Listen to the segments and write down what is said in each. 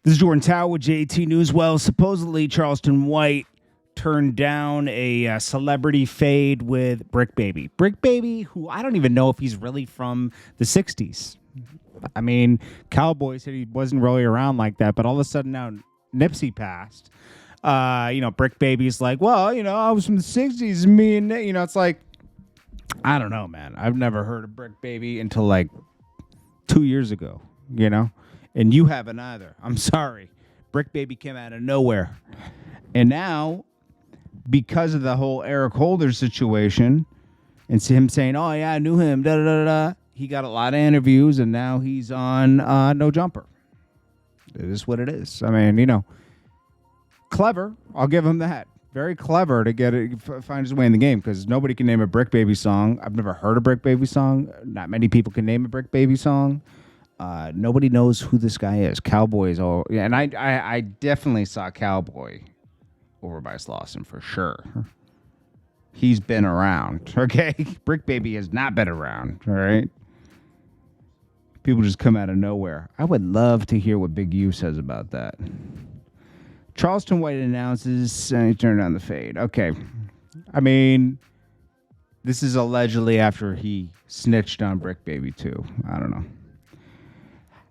This is Jordan Tower with JT News. Well, supposedly Charleston White turned down a celebrity fade with Bricc Baby. Bricc Baby, who I don't even know if he's really from the 60s. I mean, Cowboy said he wasn't really around like that, but all of a sudden now Nipsey passed. Bricc Baby's like, well, I was from the 60s. Me and, it's like, I don't know, man. I've never heard of Bricc Baby until like 2 years ago, and you haven't either. I'm sorry. Bricc Baby came out of nowhere. And now, because of the whole Eric Holder situation and him saying, oh, yeah, I knew him, he got a lot of interviews, and now he's on No Jumper. It is what it is. I mean, clever. I'll give him that. Very clever to get it, find his way in the game, because nobody can name a Bricc Baby song. I've never heard a Bricc Baby song. Not many people can name a Bricc Baby song. Nobody knows who this guy is. Cowboy's all, yeah, and I definitely saw Cowboy over by Slauson for sure. He's been around, okay? Bricc Baby has not been around, all right? People just come out of nowhere. I would love to hear what Big U says about that. Charleston White announces, he turned on the fade. Okay. I mean, this is allegedly after he snitched on Bricc Baby too. I don't know.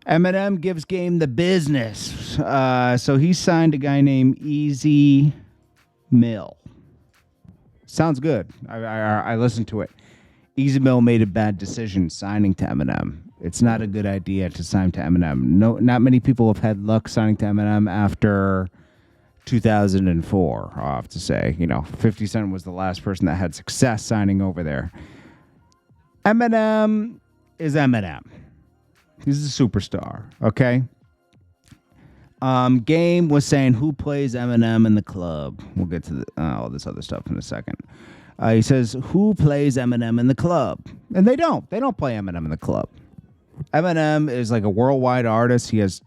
Eminem gives Game the business. So he signed a guy named Easy Mill. Sounds good. I listened to it. Easy Mill made a bad decision signing to Eminem. It's not a good idea to sign to Eminem. No, not many people have had luck signing to Eminem after 2004, I'll have to say. 50 Cent was the last person that had success signing over there. Eminem is Eminem. He's a superstar, okay? Game was saying, who plays Eminem in the club? We'll get to all this other stuff in a second. He says, who plays Eminem in the club? And they don't. They don't play Eminem in the club. Eminem is like a worldwide artist. He has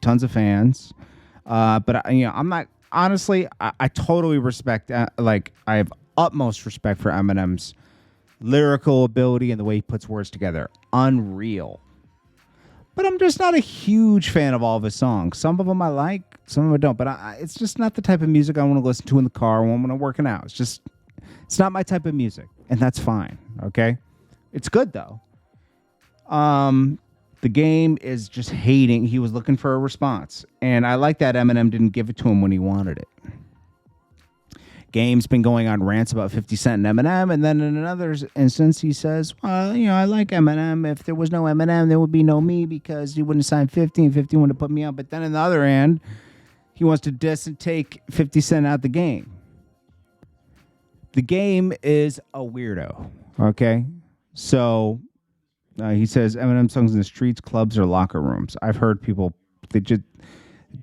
tons of fans. But I'm not, honestly, I totally respect, I have utmost respect for Eminem's lyrical ability and the way he puts words together. Unreal. But I'm just not a huge fan of all of his songs. Some of them I like, some of them I don't. But it's just not the type of music I want to listen to in the car when I'm working out. It's not my type of music. And that's fine, okay? It's good, though. The Game is just hating. He was looking for a response. And I like that Eminem didn't give it to him when he wanted it. Game's been going on rants about 50 Cent and Eminem. And then in another instance, he says, well, I like Eminem. If there was no Eminem, there would be no me because he wouldn't sign 50 and 50 wouldn't have put me on. But then on the other hand, he wants to diss and take 50 Cent out the game. The Game is a weirdo, okay? So he says Eminem songs in the streets, clubs, or locker rooms. I've heard people,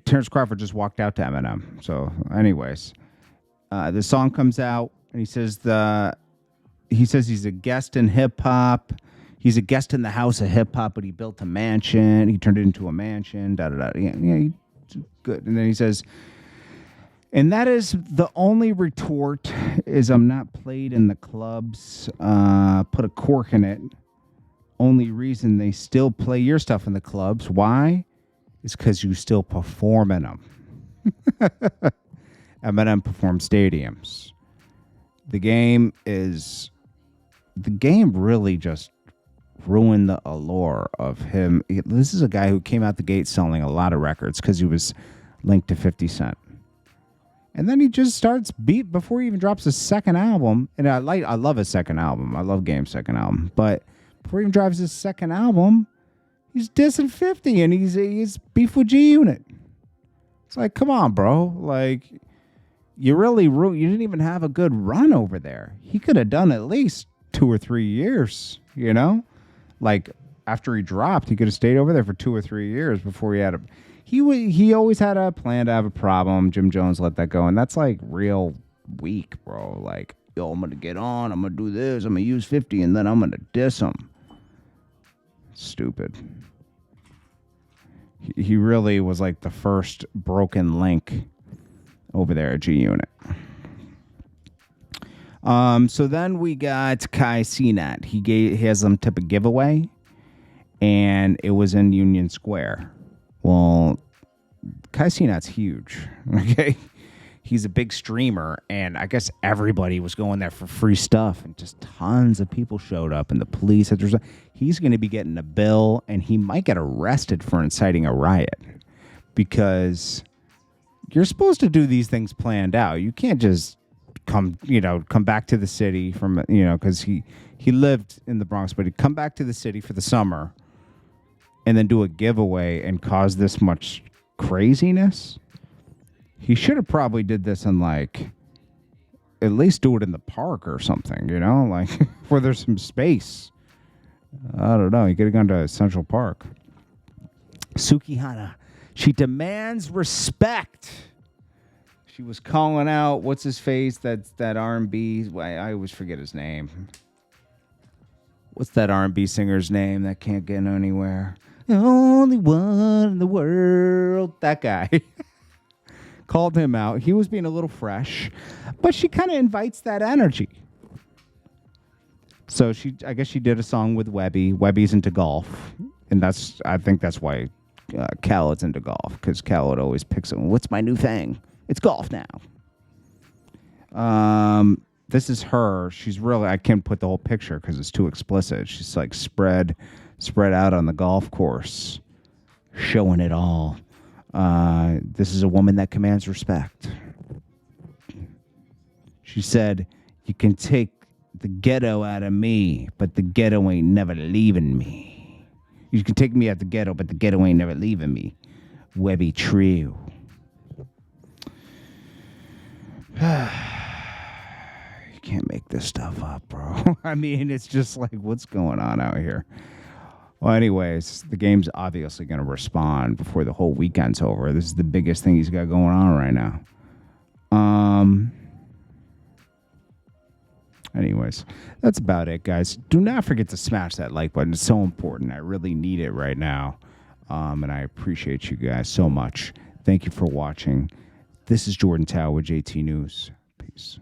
Terrence Crawford just walked out to Eminem. So anyways, the song comes out, and he says he's a guest in hip-hop. He's a guest in the house of hip-hop, but he built a mansion. He turned it into a mansion, da-da-da. Yeah, good. And then he says, and that is the only retort is I'm not played in the clubs. Put a cork in it. Only reason they still play your stuff in the clubs. Why? It's because you still perform in them. Eminem performed stadiums. The Game really just ruined the allure of him. This is a guy who came out the gate selling a lot of records because he was linked to 50 Cent. And then he just starts before he even drops his second album. And I love his second album. I love Game's second album. But before he even drops his second album, he's dissing 50 and he's beef with G Unit. It's like, come on, bro. Like, you didn't even have a good run over there. He could have done at least 2 or 3 years, Like, after he dropped, he could have stayed over there for 2 or 3 years before he had he always had a plan to have a problem. Jim Jones let that go, and that's like real weak, bro. Like, yo, I'm gonna get on, I'm gonna do this, I'm gonna use 50, and then I'm gonna diss him. Stupid. He really was like the first broken link over there at G Unit. So then we got Cenat. He has some type of giveaway, and it was in Union Square. Well, Cenat's huge. Okay. He's a big streamer, and I guess everybody was going there for free stuff, and just tons of people showed up, and the police had. He's going to be getting a bill, and he might get arrested for inciting a riot, because you're supposed to do these things planned out. You can't just come back to the city from, because he lived in the Bronx, but he'd come back to the city for the summer and then do a giveaway and cause this much craziness. He should have probably did this in, like, at least do it in the park or something, like where there's some space. I don't know. He could have gone to Central Park. Sukihana, she demands respect. She was calling out, what's his face? That R&B. I always forget his name. What's that R&B singer's name that can't get anywhere? The only one in the world. That guy. Called him out. He was being a little fresh, but she kind of invites that energy. So I guess she did a song with Webby. Webby's into golf, and I think that's why Khaled's into golf, because Khaled always picks him. What's my new thing? It's golf now. This is her. She's really, I can't put the whole picture because it's too explicit. She's like spread out on the golf course, showing it all. This is a woman that commands respect. She said, "You can take the ghetto out of me, but the ghetto ain't never leaving me. You can take me out the ghetto, but the ghetto ain't never leaving me." Webby True. You can't make this stuff up, bro. I mean, it's just like, what's going on out here? Well, anyways, the game's obviously going to respond before the whole weekend's over. This is the biggest thing he's got going on right now. Anyways, that's about it, guys. Do not forget to smash that like button. It's so important. I really need it right now. And I appreciate you guys so much. Thank you for watching. This is JordanTower with JT News. Peace.